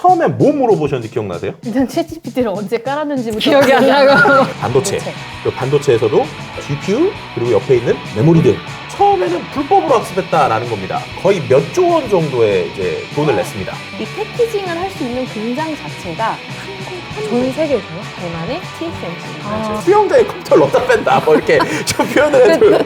처음에 뭐 물어보셨는지 기억나세요? 일단 챗GPT를 언제 깔았는지부터 기억이 안 나고. 반도체. 그 반도체에서도 GPU 그리고 옆에 있는 메모리들. 처음에는 불법으로 학습했다라는 겁니다. 거의 몇 조 원 정도의 이제 돈을 냈습니다. 이 패키징을 할 수 있는 공장 자체가 전 세계에서요? 대만의 TSMC. 수영장에 컴퓨터를 넣다 뺀다. 뭐 이렇게 좀 표현을 해도.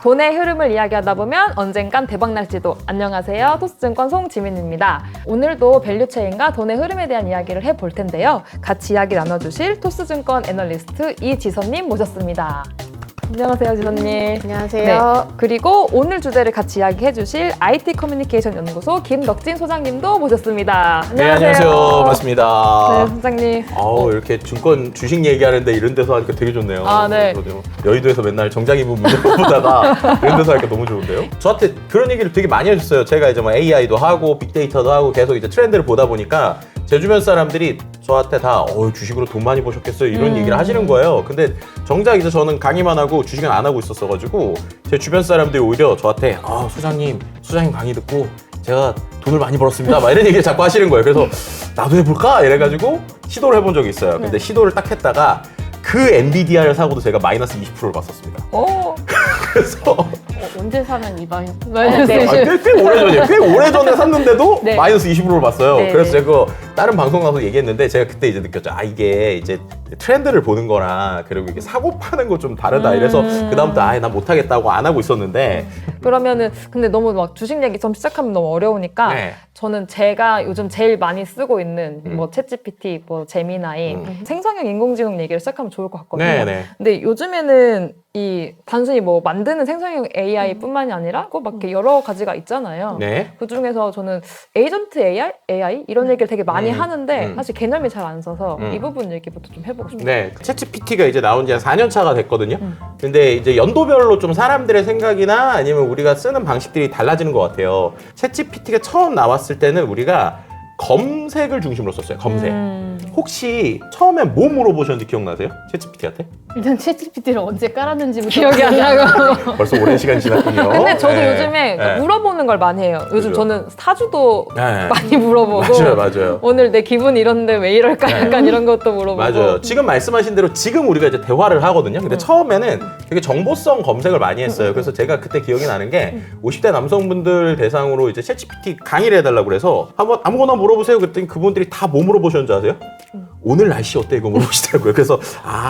돈의 흐름을 이야기하다 보면 언젠간 대박날지도. 안녕하세요. 토스증권 송지민입니다. 오늘도 밸류체인과 돈의 흐름에 대한 이야기를 해볼 텐데요. 같이 이야기 나눠주실 토스증권 애널리스트 이지선님 모셨습니다. 안녕하세요, 지선님. 안녕하세요. 네. 그리고 오늘 주제를 같이 이야기해 주실 IT 커뮤니케이션 연구소 김덕진 소장님도 모셨습니다. 안녕하세요. 네, 안녕하세요. 반갑습니다. 네, 소장님. 이렇게 증권 주식 얘기하는데 이런 데서 하니까 되게 좋네요. 아, 네. 여의도에서 맨날 정장 입은 분들 보다가 이런 데서 하니까 너무 좋은데요? 저한테 그런 얘기를 되게 많이 해줬어요. 제가 이제 뭐 AI도 하고 빅데이터도 하고 계속 이제 트렌드를 보다 보니까 제 주변 사람들이 저한테 다 주식으로 돈 많이 버셨겠어요 이런 얘기를 하시는 거예요. 근데 정작 이제 저는 강의만 하고 주식은 안 하고 있었어가지고 제 주변 사람들이 오히려 저한테 소장님 강의 듣고 제가 돈을 많이 벌었습니다 막 이런 얘기를 자꾸 하시는 거예요. 그래서 나도 해볼까 이래가지고 시도를 해본 적이 있어요. 근데 시도를 딱 했다가 그 엔비디아를 사고도 제가 마이너스 20%를 봤었습니다. 그래서 언제 사면 이방 네. 꽤 오래전이에요. 꽤 오래전에 샀는데도 네. 마이너스 20%를 봤어요. 네. 그래서 제가 다른 방송 가서 얘기했는데 제가 그때 이제 느꼈죠. 이게 이제 트렌드를 보는 거랑 그리고 이게 사고 파는 거 좀 다르다. 이래서 그다음부터 나 못하겠다고 안 하고 있었는데 그러면은 근데 너무 막 주식 얘기 좀 시작하면 너무 어려우니까 네. 저는 제가 요즘 제일 많이 쓰고 있는 뭐 챗GPT, 뭐 제미나이, 생성형 인공지능 얘기를 시작하면 좋을 것 같거든요. 네네. 근데 요즘에는 이 단순히 뭐 만드는 생성형 AI뿐만이 아니라 막 이렇게 여러 가지가 있잖아요. 네. 그 중에서 저는 에이전트 AI 이런 얘기를 되게 많이 하는데 사실 개념이 잘 안 서서 이 부분 얘기부터 좀 해보고 싶어요. 네, 챗GPT가 이제 나온 지 한 4년 차가 됐거든요. 근데 이제 연도별로 좀 사람들의 생각이나 아니면 우리가 쓰는 방식들이 달라지는 것 같아요. 챗GPT가 처음 나왔을 때는 우리가 검색을 중심으로 썼어요. 검색. 혹시 처음에 뭐 물어보셨는지 기억나세요? 챗GPT한테? 일단 챗GPT를 언제 깔았는지부터 기억이 안 나고. 벌써 오랜 시간이 지났군요. 근데 저도 네. 요즘에 네. 물어보는 걸 많이 해요. 요즘 그죠. 저는 사주도 네. 많이 물어보고 맞아요. 오늘 내 기분 이런데 왜 이럴까 네. 약간 이런 것도 물어보고 맞아요. 지금 말씀하신 대로 지금 우리가 이제 대화를 하거든요. 근데 처음에는 되게 정보성 검색을 많이 했어요. 그래서 제가 그때 기억이 나는 게 50대 남성분들 대상으로 이제 챗GPT 강의를 해달라고 그래서 한번 아무거나 물어보세요. 그랬더니 그분들이 다 뭐 물어보셨는지 아세요? 오늘 날씨 어때? 이거 물어보시더라고요. 그래서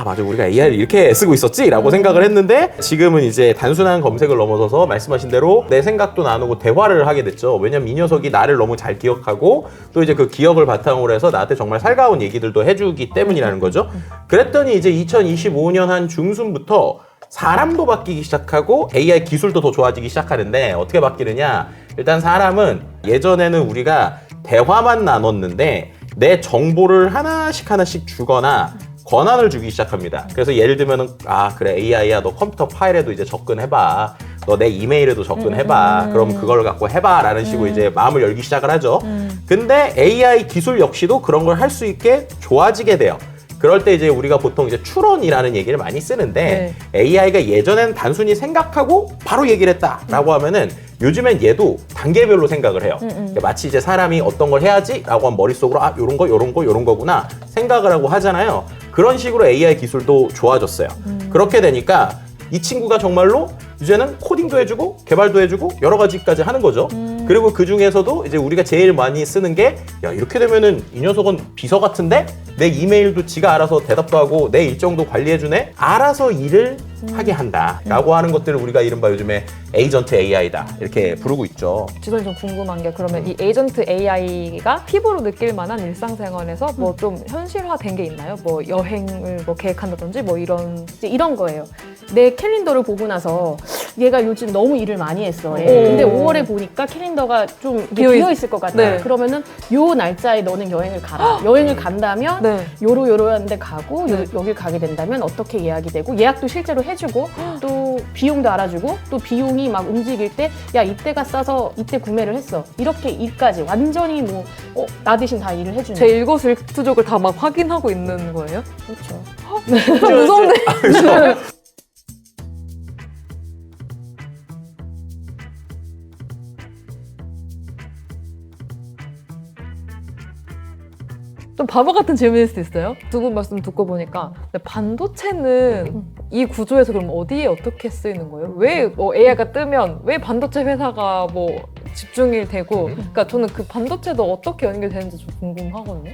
맞아 우리가 AI를 이렇게 쓰고 있었지? 라고 생각을 했는데 지금은 이제 단순한 검색을 넘어서서 말씀하신 대로 내 생각도 나누고 대화를 하게 됐죠. 왜냐면 이 녀석이 나를 너무 잘 기억하고 또 이제 그 기억을 바탕으로 해서 나한테 정말 살가운 얘기들도 해주기 때문이라는 거죠. 그랬더니 이제 2025년 한 중순부터 사람도 바뀌기 시작하고 AI 기술도 더 좋아지기 시작하는데 어떻게 바뀌느냐? 일단 사람은 예전에는 우리가 대화만 나눴는데 내 정보를 하나씩 주거나 권한을 주기 시작합니다. 그래서 예를 들면은 그래 AI야 너 컴퓨터 파일에도 이제 접근해봐. 너 내 이메일에도 접근해봐. 그럼 그걸 갖고 해봐 라는 식으로 이제 마음을 열기 시작을 하죠. 근데 AI 기술 역시도 그런 걸 할 수 있게 좋아지게 돼요. 그럴 때 이제 우리가 보통 이제 추론이라는 얘기를 많이 쓰는데 AI가 예전엔 단순히 생각하고 바로 얘기를 했다라고 하면은 요즘엔 얘도 단계별로 생각을 해요. 마치 이제 사람이 어떤 걸 해야지라고 하면 머릿속으로 요런 거구나 생각을 하고 하잖아요. 그런 식으로 AI 기술도 좋아졌어요. 그렇게 되니까 이 친구가 정말로 이제는 코딩도 해주고 개발도 해주고 여러 가지까지 하는 거죠. 그리고 그 중에서도 이제 우리가 제일 많이 쓰는 게 이렇게 되면은 이 녀석은 비서 같은데 내 이메일도 지가 알아서 대답도 하고 내 일정도 관리해주네. 알아서 일을 하게 한다라고 하는 것들을 우리가 이른바 요즘에 에이전트 AI다 이렇게 부르고 있죠. 지선이 좀 궁금한 게 그러면 이 에이전트 AI가 피부로 느낄 만한 일상생활에서 뭐 좀 현실화된 게 있나요? 뭐 여행을 뭐 계획한다든지 뭐 이런 이제 이런 거예요. 내 캘린더를 보고 나서 얘가 요즘 너무 일을 많이 했어. 근데 5월에 보니까 캘린더가 좀 비어 있을 것 같아. 네. 그러면은 요 날짜에 너는 여행을 가라. 여행을 간다면 네. 요러요러한 데 가고 여길 가게 된다면 어떻게 예약이 되고 예약도 실제로 해주고 또 비용도 알아주고 또 비용이 막 움직일 때 야 이때가 싸서 이때 구매를 했어. 이렇게 일까지 완전히 뭐 나 대신 다 일을 해주는. 제 일거수일투족을 다 막 확인하고 있는 거예요? 그렇죠. 좀 무섭네. 좀 바보 같은 질문일 수도 있어요. 두 분 말씀 듣고 보니까 근데 반도체는 이 구조에서 그럼 어디에 어떻게 쓰이는 거예요? 왜 뭐 AI가 뜨면 왜 반도체 회사가 뭐 집중이 되고 그러니까 저는 그 반도체도 어떻게 연결되는지 좀 궁금하거든요.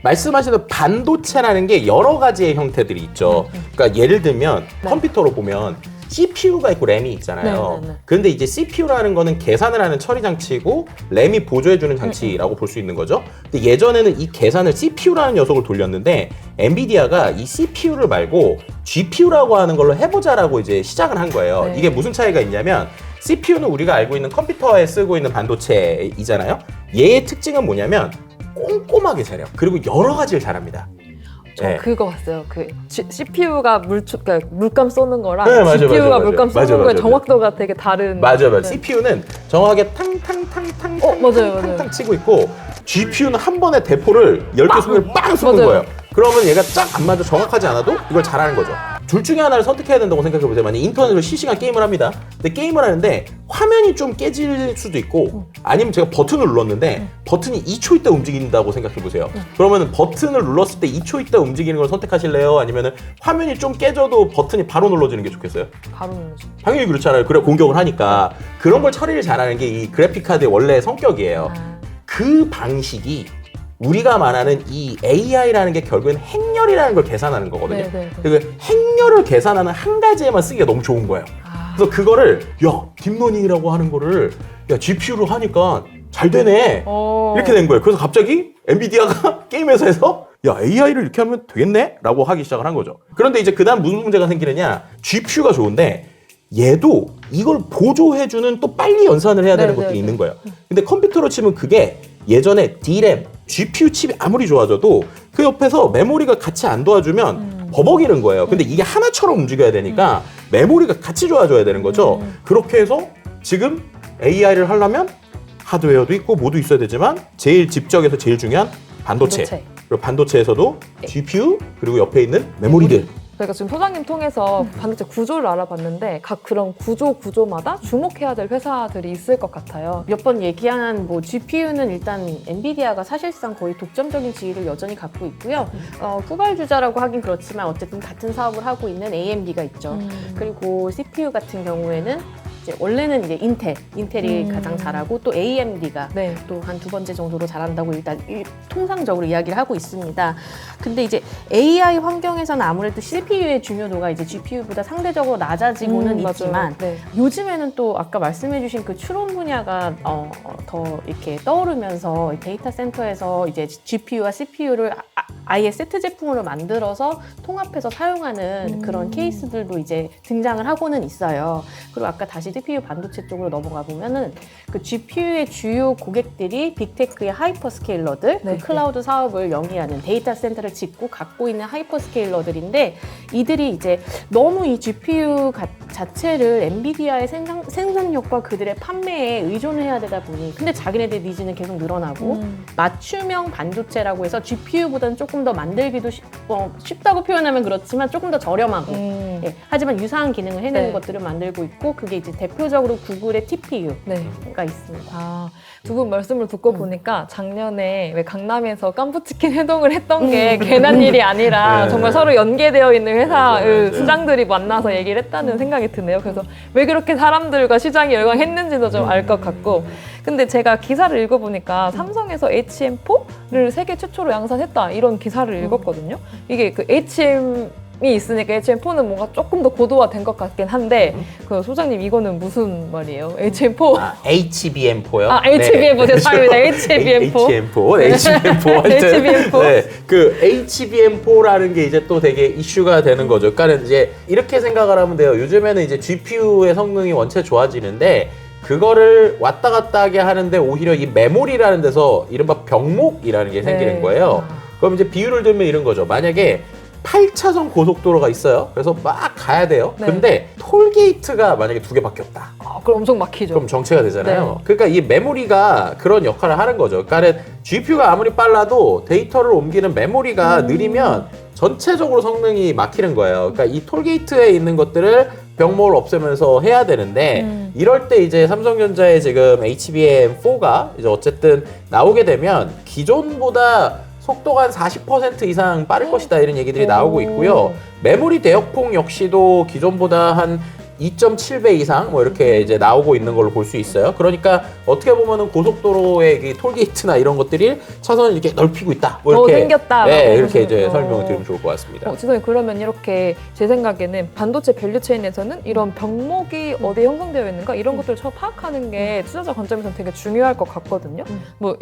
말씀하시는 반도체라는 게 여러 가지의 형태들이 있죠. 그러니까 예를 들면 컴퓨터로 보면 CPU가 있고 램이 있잖아요. 네. 근데 이제 CPU라는 거는 계산을 하는 처리 장치이고 램이 보조해주는 장치라고 볼 수 있는 거죠. 근데 예전에는 이 계산을 CPU라는 녀석을 돌렸는데 엔비디아가 이 CPU를 말고 GPU라고 하는 걸로 해보자라고 이제 시작을 한 거예요. 네. 이게 무슨 차이가 있냐면 CPU는 우리가 알고 있는 컴퓨터에 쓰고 있는 반도체이잖아요. 얘의 특징은 뭐냐면 꼼꼼하게 잘해요. 그리고 여러 가지를 잘합니다. 저 네. 그거 봤어요. 그 CPU가 그러니까 물감 쏘는 거랑 네, 맞아, GPU가 맞아, 맞아. 물감 쏘는 맞아, 거의 맞아. 정확도가 되게 다른. 맞아요. 네. CPU는 정확하게 탕탕탕탕 맞아요. 탕탕 치고 있고 GPU는 한 번에 대포를 10개 빵 쏘는 맞아요. 거예요. 그러면 얘가 쫙 안 맞아 정확하지 않아도 이걸 잘하는 거죠. 둘 중에 하나를 선택해야 된다고 생각해보세요. 만약 인터넷으로 실시간 게임을 합니다. 근데 게임을 하는데 화면이 좀 깨질 수도 있고 아니면 제가 버튼을 눌렀는데 버튼이 2초 있다 움직인다고 생각해보세요. 그러면 버튼을 눌렀을 때 2초 있다 움직이는 걸 선택하실래요? 아니면 화면이 좀 깨져도 버튼이 바로 눌러지는 게 좋겠어요? 바로 눌러줘. 당연히 그렇잖아요. 그래 공격을 하니까 그런 걸 처리를 잘하는 게 이 그래픽 카드의 원래 성격이에요. 그 방식이 우리가 말하는 이 AI라는 게 결국엔 행렬이라는 걸 계산하는 거거든요. 네. 그 행렬을 계산하는 한 가지에만 쓰기가 너무 좋은 거예요. 그래서 그거를 딥러닝이라고 하는 거를 GPU로 하니까 잘 되네 이렇게 된 거예요. 그래서 갑자기 엔비디아가 게임 회사에서 AI를 이렇게 하면 되겠네? 라고 하기 시작을 한 거죠. 그런데 이제 그 다음 무슨 문제가 생기느냐, GPU가 좋은데 얘도 이걸 보조해주는 또 빨리 연산을 해야 되는 것들이 있는 거예요. 근데 컴퓨터로 치면 그게 예전에 D램, GPU 칩이 아무리 좋아져도 그 옆에서 메모리가 같이 안 도와주면 버벅이는 거예요. 근데 이게 하나처럼 움직여야 되니까 메모리가 같이 좋아져야 되는 거죠. 그렇게 해서 지금 AI를 하려면 하드웨어도 있고 모두 있어야 되지만 제일 집적에서 제일 중요한 반도체. 그리고 반도체에서도 GPU 그리고 옆에 있는 메모리들. 저희가 지금 소장님 통해서 반도체 구조를 알아봤는데 각 그런 구조마다 주목해야 될 회사들이 있을 것 같아요. 몇 번 얘기한 뭐 GPU는 일단 엔비디아가 사실상 거의 독점적인 지위를 여전히 갖고 있고요. 후발주자라고 하긴 그렇지만 어쨌든 같은 사업을 하고 있는 AMD가 있죠. 그리고 CPU 같은 경우에는 이제 원래는 이제 인텔이 가장 잘하고 또 AMD가 네. 또 한 두 번째 정도로 잘한다고 일단 통상적으로 이야기를 하고 있습니다. 근데 이제 AI 환경에서는 아무래도 CPU의 중요도가 이제 GPU보다 상대적으로 낮아지고는 있지만 네. 요즘에는 또 아까 말씀해주신 그 추론 분야가 더 이렇게 떠오르면서 데이터 센터에서 이제 GPU와 CPU를 아예 세트 제품으로 만들어서 통합해서 사용하는 그런 케이스들도 이제 등장을 하고는 있어요. 그리고 아까 다시 CPU 반도체 쪽으로 넘어가 보면은 그 GPU의 주요 고객들이 빅테크의 하이퍼스케일러들, 네. 그 클라우드 사업을 영위하는 데이터 센터를 짓고 갖고 있는 하이퍼스케일러들인데 이들이 이제 너무 이 GPU 자체를 엔비디아의 생산력과 그들의 판매에 의존해야 되다 보니 근데 자기네들 니즈는 계속 늘어나고 맞춤형 반도체라고 해서 GPU보다는 조금 더 만들기도 쉽다고 표현하면 그렇지만 조금 더 저렴하고 예, 하지만 유사한 기능을 해내는 네. 것들을 만들고 있고 그게 이제 대표적으로 구글의 TPU가 네. 있습니다. 두 분 말씀을 듣고 보니까 작년에 왜 강남에서 깐부치킨 회동을 했던 게 괜한 일이 아니라 네. 정말 서로 연계되어 있는 회사의 맞아요. 수장들이 만나서 얘기를 했다는 생각이 드네요. 그래서 왜 그렇게 사람들과 시장이 열광했는지도 좀 알 것 같고 근데 제가 기사를 읽어보니까 삼성에서 HM4를 세계 최초로 양산했다 이런 기사를 읽었거든요. 이게 그 HM이 있으니까 HM4는 뭔가 조금 더 고도화된 것 같긴 한데 그 소장님 이거는 무슨 말이에요? HM4? HBM4요. HBM4 죄송합니다. HBM4. HBM4 하여튼 HBM4. 네, 그 HBM4라는 게 이제 또 되게 이슈가 되는 거죠. 그러니까 이제 이렇게 생각을 하면 돼요. 요즘에는 이제 GPU의 성능이 원체 좋아지는데 그거를 왔다 갔다 하게 하는데 오히려 이 메모리라는 데서 이른바 병목이라는 게 생기는 거예요. 그럼 이제 비유를 들면 이런 거죠. 만약에 8차선 고속도로가 있어요. 그래서 막 가야 돼요. 네. 근데 톨게이트가 만약에 2개밖에 없다. 그럼 엄청 막히죠. 그럼 정체가 되잖아요. 네. 그러니까 이 메모리가 그런 역할을 하는 거죠. 그러니까 GPU가 아무리 빨라도 데이터를 옮기는 메모리가 느리면 전체적으로 성능이 막히는 거예요. 그러니까 이 톨게이트에 있는 것들을 병목을 없애면서 해야 되는데 이럴 때 이제 삼성전자의 지금 HBM4가 이제 어쨌든 나오게 되면 기존보다 속도가 한 40% 이상 빠를 것이다 이런 얘기들이 나오고 있고요. 메모리 대역폭 역시도 기존보다 한 2.7배 이상 뭐 이렇게 이제 나오고 있는 걸로 볼 수 있어요. 그러니까 어떻게 보면은 고속도로의 이 톨게이트나 이런 것들이 차선을 이렇게 넓히고 있다. 뭐 이렇게 생겼다. 네, 이렇게 이제 설명을 드리면 좋을 것 같습니다. 지성님 그러면 이렇게 제 생각에는 반도체 밸류체인에서는 이런 병목이 어디에 형성되어 있는가 이런 것들을 처음 파악하는 게 투자자 관점에서는 되게 중요할 것 같거든요. 뭐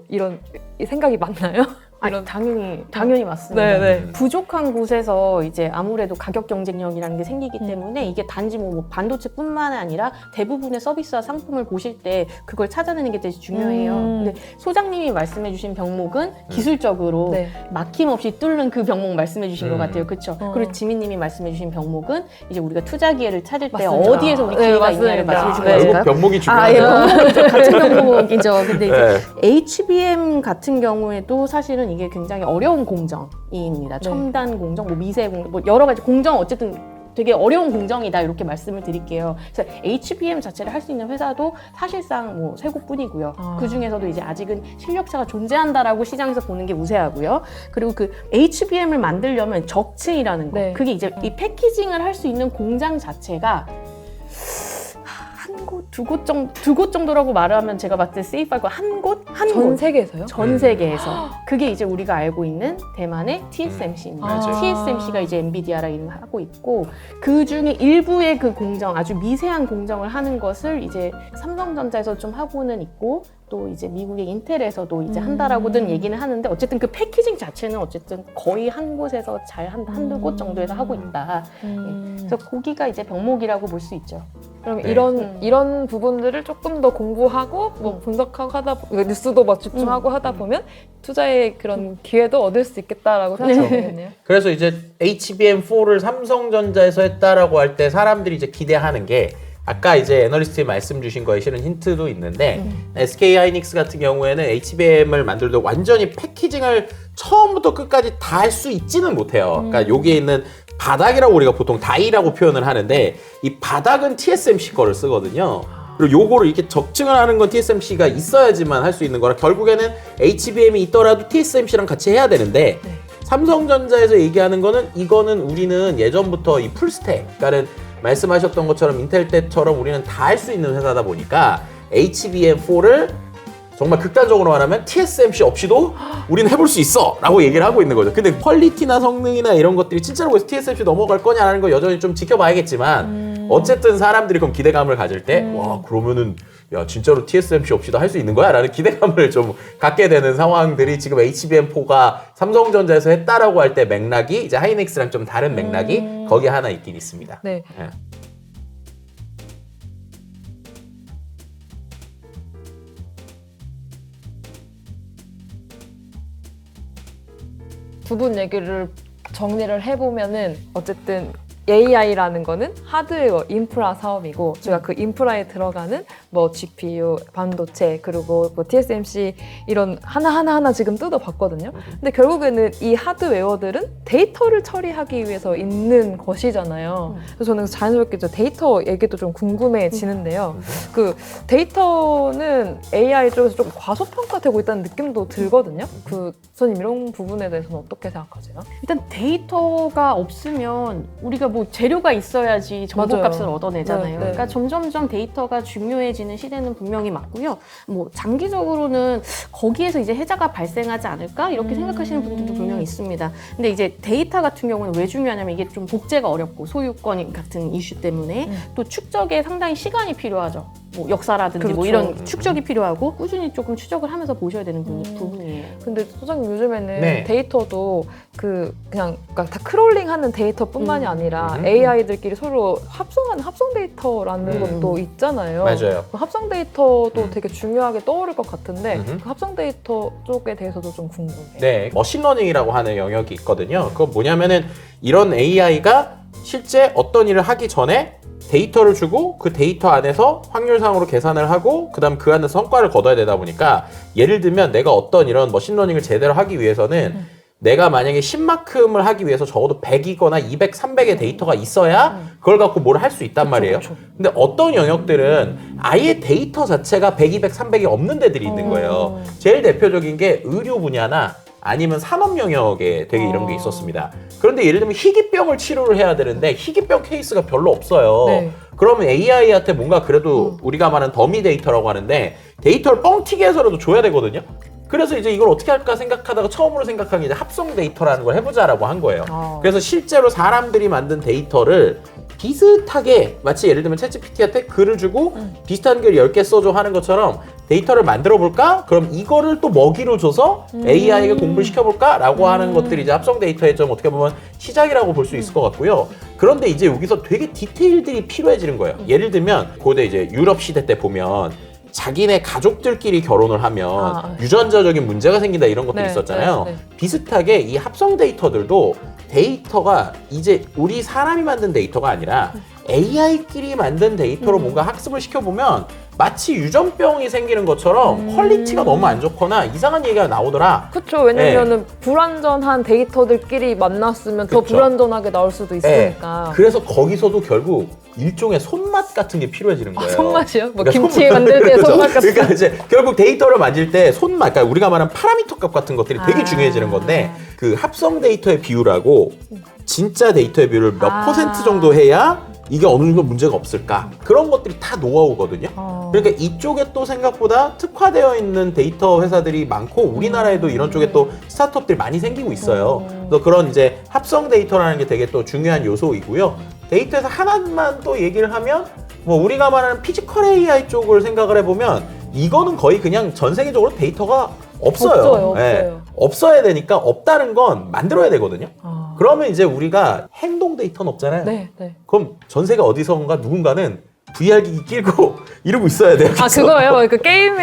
이런 생각이 맞나요? 아니, 당연히 맞습니다. 네. 부족한 곳에서 이제 아무래도 가격 경쟁력이라는 게 생기기 때문에 이게 단지 뭐 반도체뿐만 아니라 대부분의 서비스와 상품을 보실 때 그걸 찾아내는 게 되게 중요해요. 근데 소장님이 말씀해주신 병목은 기술적으로 네. 막힘없이 뚫는 그 병목 말씀해주신 것 같아요, 그렇죠? 그리고 지민님이 말씀해주신 병목은 이제 우리가 투자 기회를 찾을 때 맞습니다. 어디에서 우리 기회가 있냐를 맞습니다. 말씀해주신 네. 거예요. 결국 병목이 아, 예, 중요하네요. 병목은 같은 병목이죠. 근데 이제 네. HBM 같은 경우에도 사실은 이게 굉장히 어려운 공정입니다. 첨단 공정, 뭐 미세 공정, 뭐 여러 가지 공정 어쨌든 되게 어려운 공정이다 이렇게 말씀을 드릴게요. 그래서 HBM 자체를 할 수 있는 회사도 사실상 뭐 세 곳뿐이고요. 그 중에서도 이제 아직은 실력차가 존재한다라고 시장에서 보는 게 우세하고요. 그리고 그 HBM을 만들려면 적층이라는 거, 네. 그게 이제 이 패키징을 할 수 있는 공장 자체가 두 곳 정도라고 말하면 제가 봤을 때 세이프할 거 한 곳? 전 세계에서요? 전 세계에서. 그게 이제 우리가 알고 있는 대만의 TSMC입니다. 맞아요. TSMC가 이제 엔비디아라 이름을 하고 있고 그 중에 일부의 그 공정, 아주 미세한 공정을 하는 것을 이제 삼성전자에서 좀 하고는 있고 또 이제 미국의 인텔에서도 이제 한다라고든 얘기는 하는데 어쨌든 그 패키징 자체는 어쨌든 거의 한 곳에서 잘 한두 곳 정도에서 하고 있다. 그래서 거기가 이제 병목이라고 볼 수 있죠. 그럼 네. 이런 부분들을 조금 더 공부하고 뭐 분석하고 뉴스도 막 집중하고 하다 보면 투자의 그런 기회도 얻을 수 있겠다라고 생각하면 되겠네요. 그래서 이제 HBM4를 삼성전자에서 했다라고 할 때 사람들이 이제 기대하는 게 아까 이제 애널리스트님 말씀 주신 거에 실은 힌트도 있는데 SK 하이닉스 같은 경우에는 HBM을 만들 때 완전히 패키징을 처음부터 끝까지 다 할 수 있지는 못해요. 그러니까 여기에 있는 바닥이라고 우리가 보통 다이라고 표현을 하는데 이 바닥은 TSMC 거를 쓰거든요. 그리고 요거를 이렇게 적층을 하는 건 TSMC가 있어야지만 할 수 있는 거라 결국에는 HBM이 있더라도 TSMC랑 같이 해야 되는데 삼성전자에서 얘기하는 거는 이거는 우리는 예전부터 이 풀스택, 그러니까 말씀하셨던 것처럼 인텔 때처럼 우리는 다 할 수 있는 회사다 보니까 HBM4를 정말 극단적으로 말하면 TSMC 없이도 우리는 해볼 수 있어 라고 얘기를 하고 있는 거죠. 근데 퀄리티나 성능이나 이런 것들이 진짜로 그래서 TSMC 넘어갈 거냐라는 거 여전히 좀 지켜봐야겠지만 어쨌든 사람들이 그럼 기대감을 가질 때 와 그러면은 야 진짜로 TSMC 없이도 할 수 있는 거야? 라는 기대감을 좀 갖게 되는 상황들이 지금 HBM4가 삼성전자에서 했다라고 할 때 맥락이 이제 하이닉스랑 좀 다른 맥락이 거기 하나 있긴 있습니다. 네. 예. 두 분 얘기를 정리를 해보면은 어쨌든 AI라는 거는 하드웨어, 인프라 사업이고 제가 그 인프라에 들어가는 뭐 GPU, 반도체 그리고 뭐 TSMC 이런 하나 지금 뜯어봤거든요. 근데 결국에는 이 하드웨어들은 데이터를 처리하기 위해서 있는 것이잖아요. 그래서 저는 자연스럽게 저 데이터 얘기도 좀 궁금해지는데요. 그 데이터는 AI 쪽에서 좀 과소평가되고 있다는 느낌도 들거든요. 그 선생님 이런 부분에 대해서는 어떻게 생각하세요? 일단 데이터가 없으면 우리가 뭐 재료가 있어야지 정보값을 맞아요. 얻어내잖아요. 네, 네. 그러니까 점점점 데이터가 중요해지는 시대는 분명히 맞고요. 뭐 장기적으로는 거기에서 이제 해자가 발생하지 않을까 이렇게 생각하시는 분들도 분명히 있습니다. 근데 이제 데이터 같은 경우는 왜 중요하냐면 이게 좀 복제가 어렵고 소유권 같은 이슈 때문에 또 축적에 상당히 시간이 필요하죠. 뭐 역사라든지 뭐 그렇죠. 이런 축적이 필요하고 꾸준히 조금 추적을 하면서 보셔야 되는 부분이에요. 근데 소장님 요즘에는 네. 데이터도 그냥 그러니까 다 크롤링하는 데이터뿐만이 아니라 AI들끼리 서로 합성하는 합성 데이터라는 것도 있잖아요. 맞아요. 그 합성 데이터도 되게 중요하게 떠오를 것 같은데 음흠. 그 합성 데이터 쪽에 대해서도 좀 궁금해요. 네, 머신러닝이라고 하는 영역이 있거든요. 그건 뭐냐면은 이런 AI가 실제 어떤 일을 하기 전에 데이터를 주고 그 데이터 안에서 확률상으로 계산을 하고 그다음 그 안에서 성과를 거둬야 되다 보니까 예를 들면 내가 어떤 이런 머신러닝을 제대로 하기 위해서는 내가 만약에 10만큼을 하기 위해서 적어도 100이거나 200, 300의 데이터가 있어야 그걸 갖고 뭘 할 수 있단 말이에요. 근데 어떤 영역들은 아예 데이터 자체가 100, 200, 300이 없는 데들이 있는 거예요. 제일 대표적인 게 의료 분야나 아니면 산업 영역에 되게 이런 게 있었습니다. 그런데 예를 들면 희귀병을 치료를 해야 되는데 희귀병 케이스가 별로 없어요. 네. 그러면 AI한테 뭔가 그래도 우리가 말하는 더미 데이터라고 하는데 데이터를 뻥튀기 해서라도 줘야 되거든요. 그래서 이제 이걸 어떻게 할까 생각하다가 처음으로 생각한 게 이제 합성 데이터라는 걸 해보자라고 한 거예요. 그래서 실제로 사람들이 만든 데이터를 비슷하게 마치 예를 들면 챗GPT한테 글을 주고 비슷한 글 10개 써줘 하는 것처럼 데이터를 만들어 볼까? 그럼 이거를 또 먹이로 줘서 AI에게 공부를 시켜볼까? 라고 하는 것들이 이제 합성 데이터의 좀 어떻게 보면 시작이라고 볼 수 있을 것 같고요. 그런데 이제 여기서 되게 디테일들이 필요해지는 거예요. 예를 들면 고대 이제 유럽 시대 때 보면 자기네 가족들끼리 결혼을 하면 유전자적인 문제가 생긴다 이런 것들이 있었잖아요. 비슷하게 이 합성 데이터들도 데이터가 이제 우리 사람이 만든 데이터가 아니라 AI끼리 만든 데이터로 뭔가 학습을 시켜보면 마치 유전병이 생기는 것처럼 퀄리티가 너무 안 좋거나 이상한 얘기가 나오더라. 그렇죠. 왜냐면은 불완전한 데이터들끼리 만났으면 더 그쵸. 불완전하게 나올 수도 있으니까. 그래서 거기서도 결국 일종의 손맛 같은 게 필요해지는 거예요. 손맛이요? 뭐 그러니까 김치 만들 때 그렇죠. 손맛 같은. 그러니까 이제 결국 데이터를 만질 때 손맛, 그러니까 우리가 말하는 파라미터 값 같은 것들이 되게 중요해지는 건데 그 합성 데이터의 비율하고 진짜 데이터의 비율을 몇 퍼센트 정도 해야 이게 어느 정도 문제가 없을까? 그런 것들이 다 노하우거든요. 그러니까 이쪽에 또 생각보다 특화되어 있는 데이터 회사들이 많고 우리나라에도 이런 쪽에 또 스타트업들이 많이 생기고 있어요. 그래서 그런 이제 합성 데이터라는 게 되게 또 중요한 요소이고요. 데이터에서 하나만 또 얘기를 하면 뭐 우리가 말하는 피지컬 AI 쪽을 생각을 해보면 이거는 거의 그냥 전 세계적으로 데이터가 없어요. 없어야 되니까 없다는 건 만들어야 되거든요. 그러면 이제 우리가 행동 데이터는 없잖아요. 그럼 전 세계 어디선가 누군가는 VR 기기 끼고 이러고 있어야 돼요. 아 그거예요. 그 게임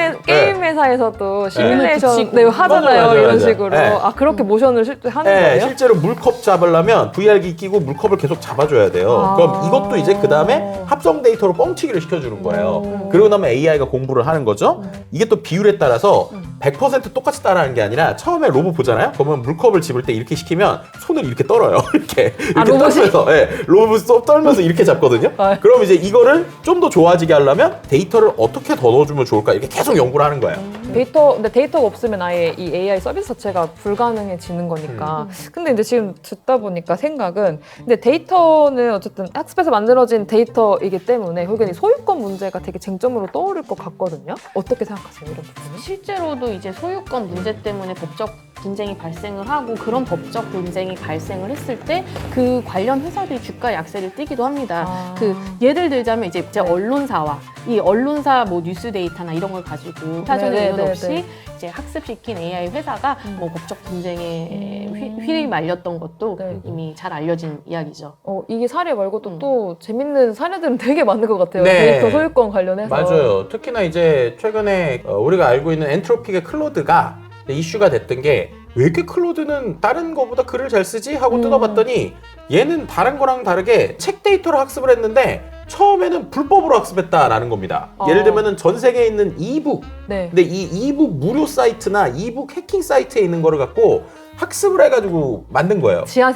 회사에서도 시뮬레이션 하잖아요. 맞아. 이런 식으로. 아 그렇게 모션을 실제 하는 거예요? 실제로 물컵 잡으려면 VR 기기 끼고 물컵을 계속 잡아줘야 돼요. 그럼 이것도 이제 그 다음에 합성 데이터로 뻥튀기를 시켜주는 거예요. 그러고 나면 AI가 공부를 하는 거죠. 이게 또 비율에 따라서 100% 똑같이 따라하는 게 아니라 처음에 로봇 보잖아요. 그러면 물컵을 집을 때 이렇게 시키면 손을 이렇게 떨어요. 이렇게 로봇이? 떨면서 로봇이 떨면서 이렇게 잡거든요. 그럼 이제 이거를 좀 더 좋아지게 하려면 데이터를 어떻게 더 넣어주면 좋을까 이렇게 계속 연구를 하는 거예요. 근데 데이터가 없으면 아예 이 AI 서비스 자체가 불가능해지는 거니까. 근데 이제 지금 듣다 보니까 생각은 근데 데이터는 어쨌든 학습에서 만들어진 데이터이기 때문에 혹은 이 소유권 문제가 되게 쟁점으로 떠오를 것 같거든요. 어떻게 생각하세요, 이런 부분은? 실제로도 이제 소유권 문제 때문에 법적 분쟁이 발생을 하고 그런 법적 분쟁이 발생을 했을 때 그 관련 회사들이 주가 약세를 띠기도 합니다. 그 예를 들자면 이제 언론사와 이 언론사 뭐 뉴스 데이터나 이런 걸 가지고 사전에 이론 없이 이제 학습시킨 AI 회사가 뭐 법적 분쟁에 휘말렸던 것도 이미 잘 알려진 이야기죠. 이게 사례 말고도 또 재밌는 사례들은 되게 많은 것 같아요. 데이터 소유권 관련해서. 맞아요. 특히나 이제 최근에 우리가 알고 있는 엔트로픽의 클로드가 이슈가 됐던 게 왜 이렇게 클로드는 다른 거보다 글을 잘 쓰지? 하고 뜯어봤더니 얘는 다른 거랑 다르게 책 데이터로 학습을 했는데 처음에는 불법으로 학습했다라는 겁니다. 예를 들면은 전 세계에 있는 이북. 근데 이 이북 무료 사이트나 이북 해킹 사이트에 있는 거를 갖고 학습을 해가지고 만든 거예요. 지하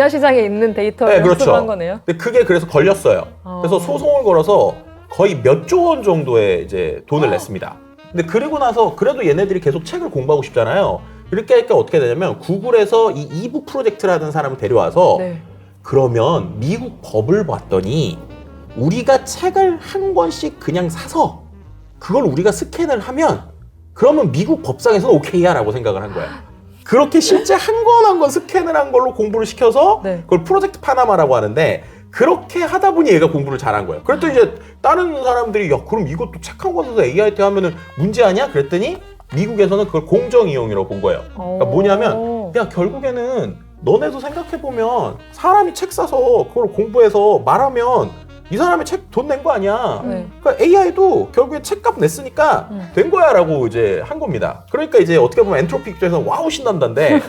시장에 있는 데이터를 학습한 거네요. 근데 그게 그래서 걸렸어요. 그래서 소송을 걸어서 거의 몇 조 원 정도의 이제 돈을 냈습니다. 근데 그리고 나서 그래도 얘네들이 계속 책을 공부하고 싶잖아요. 이렇게 하니까 어떻게 되냐면 구글에서 이 이북 프로젝트를 하는 사람을 데려와서 그러면 미국 법을 봤더니 우리가 책을 한 권씩 그냥 사서 그걸 우리가 스캔을 하면 그러면 미국 법상에서는 오케이야 라고 생각을 한 거야. 그렇게 실제 한 권 한 권 스캔을 한 걸로 공부를 시켜서 그걸 프로젝트 파나마라고 하는데 그렇게 하다 보니 얘가 공부를 잘한 거예요. 그랬더니 이제 다른 사람들이 야 그럼 이것도 책 한 권 사서 AI한테 하면은 문제 아니야? 그랬더니 미국에서는 그걸 공정 이용이라고 본 거예요. 그러니까 뭐냐면 야 결국에는 너네도 생각해보면 사람이 책 사서 그걸 공부해서 말하면 이 사람이 책 돈 낸 거 아니야. 그러니까 AI도 결국에 책값 냈으니까 된 거야 라고 이제 한 겁니다. 그러니까 이제 어떻게 보면 엔트로피 입장에서는 와우 신난다인데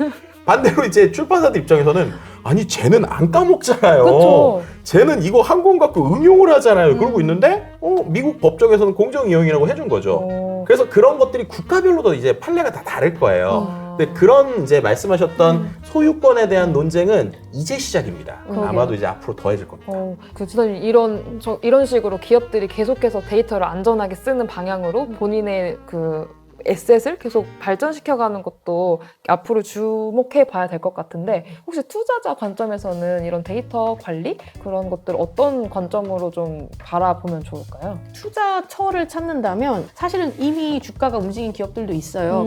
반대로 이제 출판사들 입장에서는 아니 쟤는 안 까먹잖아요. 그쵸. 쟤는 이거 한 권 갖고 응용을 하잖아요. 그러고 있는데 미국 법정에서는 공정 이용이라고 해준 거죠. 그래서 그런 것들이 국가별로도 이제 판례가 다 다를 거예요. 근데 그런 이제 말씀하셨던 소유권에 대한 논쟁은 이제 시작입니다. 아마도 이제 앞으로 더해질 겁니다. 그 주사님 이런 식으로 기업들이 계속해서 데이터를 안전하게 쓰는 방향으로 본인의 그 에셋을 계속 발전시켜가는 것도 앞으로 주목해 봐야 될 것 같은데 혹시 투자자 관점에서는 이런 데이터 관리 그런 것들 어떤 관점으로 좀 바라보면 좋을까요? 투자처를 찾는다면 사실은 이미 주가가 움직인 기업들도 있어요.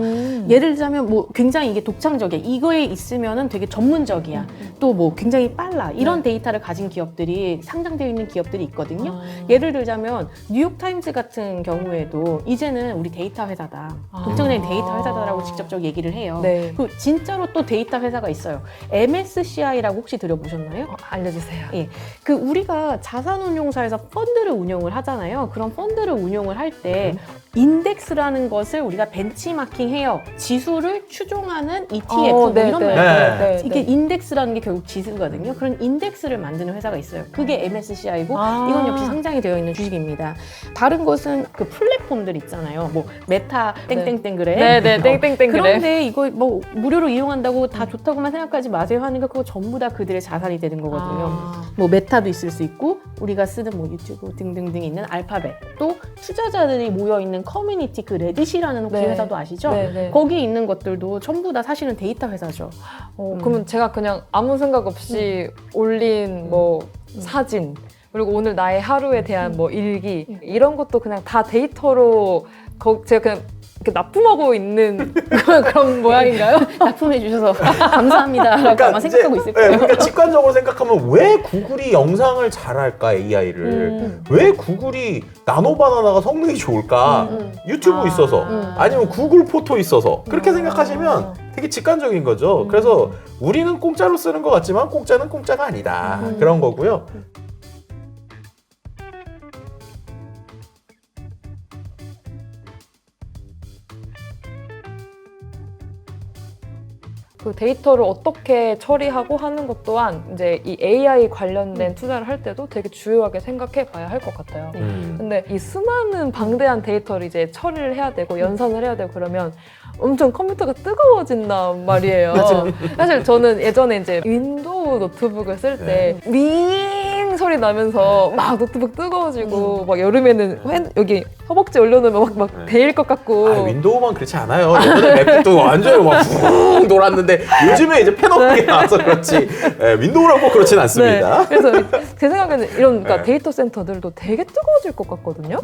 예를 들자면 뭐 굉장히 이게 독창적이야. 이거에 있으면은 되게 전문적이야. 또 뭐 굉장히 빨라. 이런 데이터를 가진 기업들이 상장되어 있는 기업들이 있거든요. 예를 들자면 뉴욕타임스 같은 경우에도 이제는 우리 데이터 회사다. 독창적인 데이터 회사다라고 직접적으로 얘기를 해요. 네. 그 진짜로 또 데이터 회사가 있어요. MSCI라고 혹시 들어보셨나요? 알려주세요. 예. 그 우리가 자산운용사에서 펀드를 운용을 하잖아요. 그런 펀드를 운용을 할 때 인덱스라는 것을 우리가 벤치마킹해요. 지수를 추종하는 ETF 뭐 이런 말. 네. 이게 인덱스라는 게 결국 지수거든요. 그런 인덱스를 만드는 회사가 있어요. 그게 MSCI고 이건 역시 상장이 되어 있는 주식입니다. 다른 것은 그 플랫폼들 있잖아요. 뭐 메타 땡땡땡 그래. 네네 땡땡땡 그래. 그런데 이거 뭐 무료로 이용한다고 다 좋다고만 생각하지 마세요 하니까 그거 전부 다 그들의 자산이 되는 거거든요. 뭐 메타도 있을 수 있고 우리가 쓰는 뭐 유튜브 등등등 있는 알파벳 또 투자자들이 모여 있는 커뮤니티 그 레딧이라는 혹시 네. 회사도 아시죠? 네. 거기 있는 것들도 전부 다 사실은 데이터 회사죠. 그러면 제가 그냥 아무 생각 없이 올린 뭐 사진 그리고 오늘 나의 하루에 대한 뭐 일기 이런 것도 그냥 다 데이터로 제가 그냥 이렇게 납품하고 있는 그런 모양인가요? 납품해 주셔서 감사합니다라고 아마 생각하고 있을 거예요. 그러니까 직관적으로 생각하면 왜 구글이 영상을 잘할까 AI를 왜 구글이 나노바나나가 성능이 좋을까 유튜브 있어서 아니면 구글 포토 있어서 그렇게 생각하시면 되게 직관적인 거죠. 그래서 우리는 공짜로 쓰는 것 같지만 공짜는 공짜가 아니다 그런 거고요. 그 데이터를 어떻게 처리하고 하는 것 또한 이제 이 AI 관련된 투자를 할 때도 되게 중요하게 생각해 봐야 할 것 같아요. 근데 이 수많은 방대한 데이터를 이제 처리를 해야 되고 연산을 해야 되고 그러면 엄청 컴퓨터가 뜨거워진단 말이에요. 사실 저는 예전에 이제 윈도우 노트북을 쓸 때 윙 소리 나면서 막 노트북 뜨거워지고 막 여름에는 여기 허벅지 올려놓으면 막 데일 것 같고. 윈도우만 그렇지 않아요. 예전에 맥북도 완전히 막붕 돌았는데 요즘에 이제 패너블이 나와서 그렇지 윈도우랑 꼭 그렇진 않습니다. 네. 그래서 제 생각에는 이런 그러니까 데이터 센터들도 되게 뜨거워질 것 같거든요.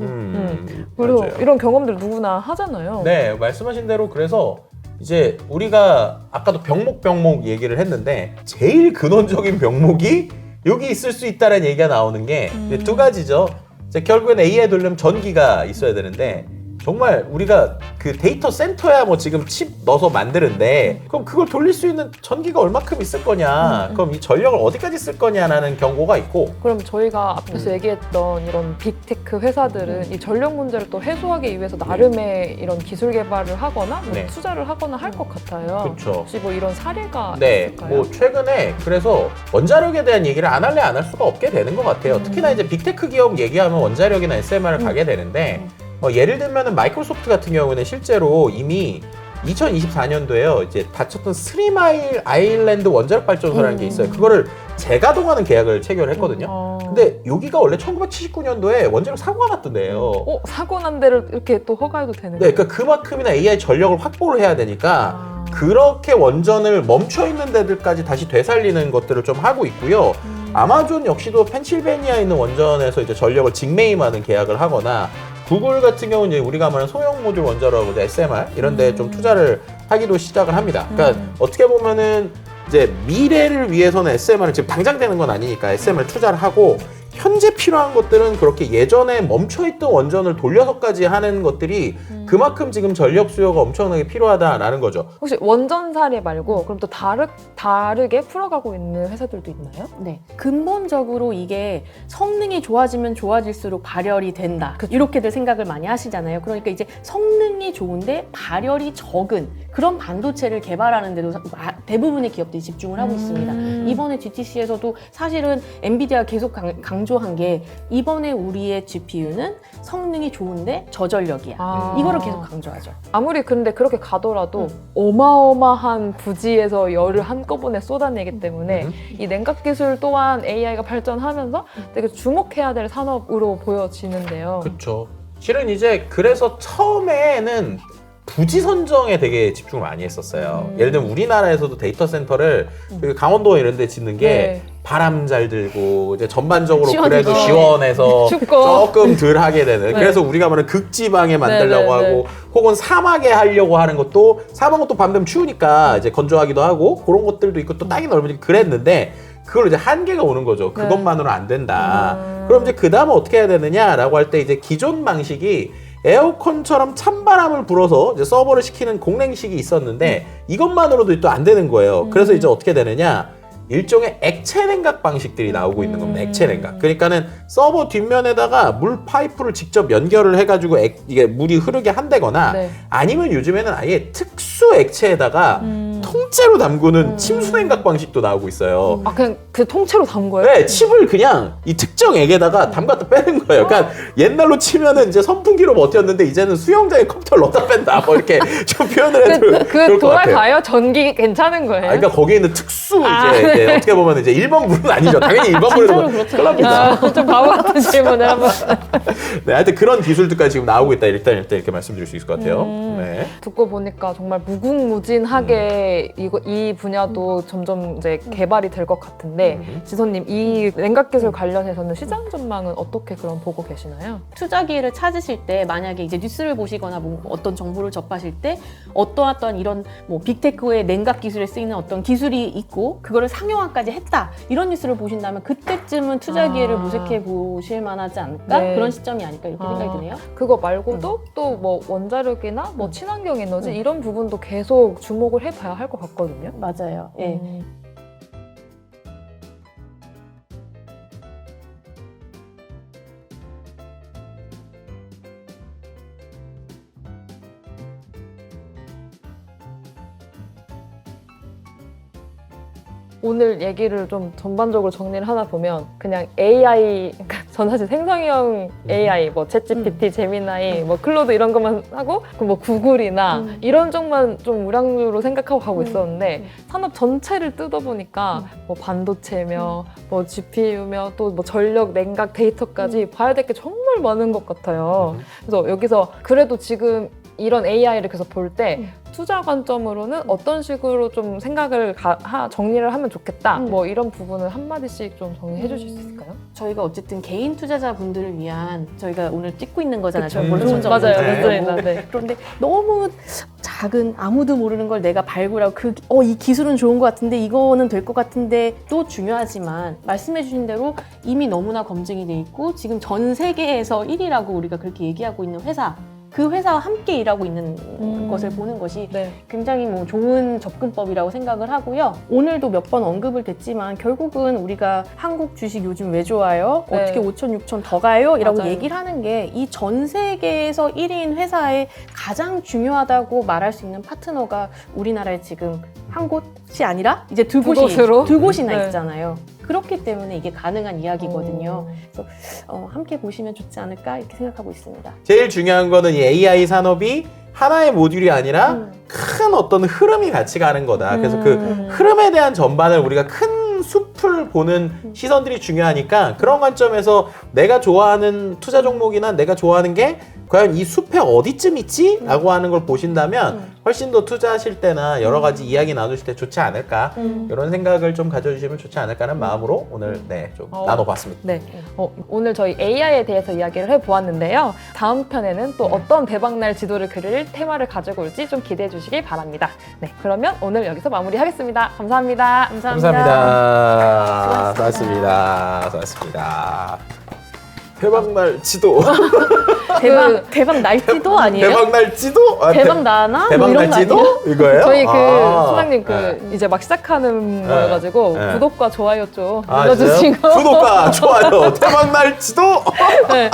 그리고 맞아요. 이런 경험들 누구나 하잖아요. 네, 말씀하신 대로 그래서 이제 우리가 아까도 병목 얘기를 했는데 제일 근원적인 병목이 여기 있을 수 있다는 얘기가 나오는 게 두 가지죠. 이제 결국엔 AI 돌려면 전기가 있어야 되는데 정말 우리가 그 데이터 센터야 뭐 지금 칩 넣어서 만드는데 그럼 그걸 돌릴 수 있는 전기가 얼마큼 있을 거냐 그럼 이 전력을 어디까지 쓸 거냐라는 경고가 있고 그럼 저희가 앞에서 얘기했던 이런 빅테크 회사들은 이 전력 문제를 또 해소하기 위해서 나름의 이런 기술 개발을 하거나 뭐 네. 투자를 하거나 할 것 같아요. 그렇죠. 혹시 뭐 이런 사례가 네, 있을까요? 뭐 최근에 그래서 원자력에 대한 얘기를 안 할래 안 할 수가 없게 되는 것 같아요. 특히나 이제 빅테크 기업 얘기하면 원자력이나 SMR을 가게 되는데 예를 들면은 마이크로소프트 같은 경우는 실제로 이미 2024년도에요. 이제 닫혔던 스리마일 아일랜드 원자력 발전소라는 게 있어요. 그거를 재가동하는 계약을 체결했거든요. 근데 여기가 원래 1979년도에 원자력 사고가 났던데요. 사고 난 데를 이렇게 또 허가해도 되는 네, 거예요? 그러니까 그만큼이나 AI 전력을 확보를 해야 되니까 그렇게 원전을 멈춰 있는 데들까지 다시 되살리는 것들을 좀 하고 있고요. 아마존 역시도 펜실베니아에 있는 원전에서 이제 전력을 직매임하는 계약을 하거나 구글 같은 경우는 이제 우리가 말하는 소형 모듈 원자로하고 SMR 이런 데 좀 투자를 하기도 시작을 합니다. 그러니까 어떻게 보면은 이제 미래를 위해서는 SMR은 지금 당장 되는 건 아니니까 SMR 투자를 하고 현재 필요한 것들은 그렇게 예전에 멈춰있던 원전을 돌려서까지 하는 것들이 그만큼 지금 전력 수요가 엄청나게 필요하다라는 거죠. 혹시 원전 사례 말고 그럼 또 다르게 풀어가고 있는 회사들도 있나요? 네. 근본적으로 이게 성능이 좋아지면 좋아질수록 발열이 된다. 이렇게들 생각을 많이 하시잖아요. 그러니까 이제 성능이 좋은데 발열이 적은 그런 반도체를 개발하는 데도 대부분의 기업들이 집중을 하고 있습니다. 이번에 GTC에서도 사실은 엔비디아가 계속 강조한 게 이번에 우리의 GPU는 성능이 좋은데 저전력이야. 이거를 계속 강조하죠. 아무리 근데 그렇게 가더라도 어마어마한 부지에서 열을 한꺼번에 쏟아내기 때문에 이 냉각 기술 또한 AI가 발전하면서 되게 주목해야 될 산업으로 보여지는데요. 그렇죠. 실은 이제 그래서 처음에는 부지 선정에 되게 집중을 많이 했었어요. 예를 들면 우리나라에서도 데이터 센터를 그 강원도 이런 데 짓는 게 네. 바람 잘 들고 이제 전반적으로 그래도 시원해서. 시원해서 춥고. 조금 덜 하게 되는 네. 그래서 우리가 말하는 극지방에 만들려고 네, 네, 하고 혹은 사막에 하려고 하는 것도 사막은 또 밤되면 추우니까 이제 건조하기도 하고 그런 것들도 있고 또 땅이 넓으니까 그랬는데 그걸 이제 한계가 오는 거죠. 그것만으로는 안 된다. 그럼 이제 그 다음에 어떻게 해야 되느냐라고 할 때 이제 기존 방식이 에어컨처럼 찬바람을 불어서 이제 서버를 시키는 공랭식이 있었는데 이것만으로도 또 안 되는 거예요. 그래서 이제 어떻게 되느냐? 일종의 액체 냉각 방식들이 나오고 있는 겁니다. 액체 냉각. 그러니까는 서버 뒷면에다가 물 파이프를 직접 연결을 해가지고 이게 물이 흐르게 한다거나 네. 아니면 요즘에는 아예 특수 액체에다가 통째로 담그는 침수 냉각 방식도 나오고 있어요. 아 그냥 그 통째로 담은 거예요? 네, 칩을 그냥 이 특정 액에다가 담갔다 빼는 거예요. 그러니까 옛날로 치면은 이제 선풍기로 버텼는데 이제는 수영장에 컴퓨터를 넣었다 뺀다. 뭐 이렇게 좀 표현을 해도 그 좋을 것 같아요. 돌아가요? 전기 괜찮은 거예요? 그러니까 거기에 있는 특수 아, 이제 어떻게 보면 이제 1번 물은 아니죠. 당연히 1번 물은 진짜로 그렇죠. 큰일 납니다. 좀 바보 같은 질문을 한번. 네, 하여튼 그런 기술들까지 지금 나오고 있다. 일단 이렇게 말씀드릴 수 있을 것 같아요. 네. 듣고 보니까 정말 무궁무진하게 이 분야도 점점 이제 개발이 될 것 같은데 지선님 이 냉각 기술 관련해서는 시장 전망은 어떻게 그럼 보고 계시나요? 투자 기회를 찾으실 때 만약에 이제 뉴스를 보시거나 뭐 어떤 정보를 접하실 때 어떠한 이런 뭐 빅테크의 냉각 기술에 쓰이는 어떤 기술이 있고 그거를 상용화까지 했다 이런 뉴스를 보신다면 그때쯤은 투자 기회를 모색해 보실 만하지 않을까 네. 그런 시점이 아닐까 이렇게 생각이 드네요. 그거 말고도 또 뭐 원자력이나 뭐 친환경 에너지 이런 부분도 계속 주목을 해봐야 할 것 같거든요. 맞아요. 예. 오늘 얘기를 좀 전반적으로 정리를 하다 보면 그냥 AI, 그러니까 전 사실 생성형 AI, 뭐 챗GPT, 제미나이, 뭐 클로드 이런 것만 하고 그 뭐 구글이나 이런 쪽만 좀 우량주로 생각하고 가고 있었는데 산업 전체를 뜯어보니까 뭐 반도체며 뭐 GPU며 또 뭐 전력, 냉각, 데이터까지 봐야 될 게 정말 많은 것 같아요. 그래서 여기서 그래도 지금 이런 AI를 계속 볼 때 투자 관점으로는 어떤 식으로 좀 생각을 정리를 하면 좋겠다. 뭐 이런 부분을 한마디씩 좀 정리해 주실 수 있을까요? 저희가 어쨌든 개인 투자자분들을 위한 저희가 오늘 찍고 있는 거잖아요. 그쵸. 정보를 맞아요. 선정하고. 맞습니다. 네. 그런데 너무 작은 아무도 모르는 걸 내가 발굴하고 이 기술은 좋은 것 같은데 이거는 될 것 같은데 또 중요하지만 말씀해 주신 대로 이미 너무나 검증이 돼 있고 지금 전 세계에서 1위라고 우리가 그렇게 얘기하고 있는 회사 그 회사와 함께 일하고 있는 것을 보는 것이 네. 굉장히 뭐 좋은 접근법이라고 생각을 하고요. 오늘도 몇 번 언급을 됐지만 결국은 우리가 한국 주식 요즘 왜 좋아요? 네. 어떻게 5천, 6천 더 가요? 이라고 맞아요. 얘기를 하는 게 이 전 세계에서 1위인 회사에 가장 중요하다고 말할 수 있는 파트너가 우리나라에 지금 한 곳이 아니라 이제 두 곳으로? 곳이나 네. 있잖아요. 그렇기 때문에 이게 가능한 이야기거든요. 그래서 함께 보시면 좋지 않을까 이렇게 생각하고 있습니다. 제일 중요한 거는 이 AI 산업이 하나의 모듈이 아니라 큰 어떤 흐름이 같이 가는 거다. 그래서 그 흐름에 대한 전반을 우리가 큰 숲을 보는 시선들이 중요하니까 그런 관점에서 내가 좋아하는 투자 종목이나 내가 좋아하는 게 과연 이 숲에 어디쯤 있지? 라고 하는 걸 보신다면 훨씬 더 투자하실 때나 여러 가지 이야기 나누실 때 좋지 않을까 이런 생각을 좀 가져주시면 좋지 않을까 하는 마음으로 오늘 좀 나눠봤습니다. 네. 오늘 저희 AI에 대해서 이야기를 해보았는데요. 다음 편에는 또 어떤 대박날 지도를 그릴 테마를 가지고 올지 좀 기대해 주시기 바랍니다. 네. 그러면 오늘 여기서 마무리하겠습니다. 감사합니다. 감사합니다. 수고하셨습니다. 수고하셨습니다. 대박날 지도. 대박 날지도 아니에요? 대박날 지도? 대박 나나? 뭐 대박날 이런 거 지도? 아니에요? 이거예요? 저희 그 아. 소장님 네. 이제 막 시작하는 거여가지고 네. 구독과 좋아요 좀 아, 눌러주시고 진짜요? 구독과 좋아요 대박날 지도. 네.